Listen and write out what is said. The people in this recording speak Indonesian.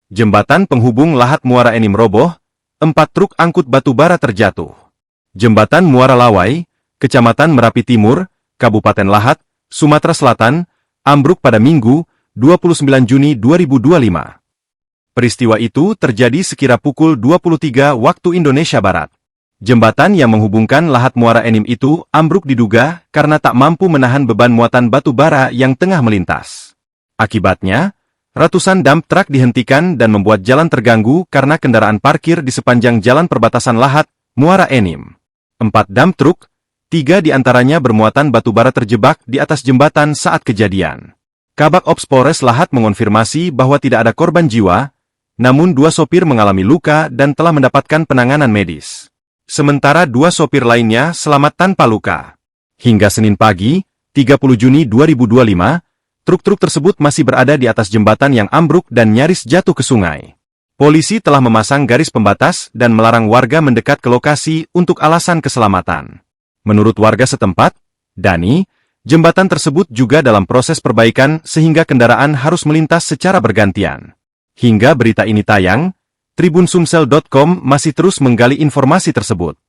Jembatan penghubung Lahat Muara Enim roboh, 4 truk angkut batu bara terjatuh. Jembatan Muara Lawai, Kecamatan Merapi Timur, Kabupaten Lahat, Sumatera Selatan, ambruk pada Minggu, 29 Juni 2025. Peristiwa itu terjadi sekira pukul 23 waktu Indonesia Barat. Jembatan yang menghubungkan Lahat Muara Enim itu ambruk diduga karena tak mampu menahan beban muatan batu bara yang tengah melintas. Akibatnya, ratusan dump truck dihentikan dan membuat jalan terganggu karena kendaraan parkir di sepanjang jalan perbatasan Lahat, Muara Enim. 4 dump truk, 3 diantaranya bermuatan batu bara terjebak di atas jembatan saat kejadian. Kabak Ops Polres Lahat mengonfirmasi bahwa tidak ada korban jiwa, namun 2 sopir mengalami luka dan telah mendapatkan penanganan medis. Sementara 2 sopir lainnya selamat tanpa luka. Hingga Senin pagi, 30 Juni 2025, truk-truk tersebut masih berada di atas jembatan yang ambruk dan nyaris jatuh ke sungai. Polisi telah memasang garis pembatas dan melarang warga mendekat ke lokasi untuk alasan keselamatan. Menurut warga setempat, Dani, jembatan tersebut juga dalam proses perbaikan sehingga kendaraan harus melintas secara bergantian. Hingga berita ini tayang, TribunSumsel.com masih terus menggali informasi tersebut.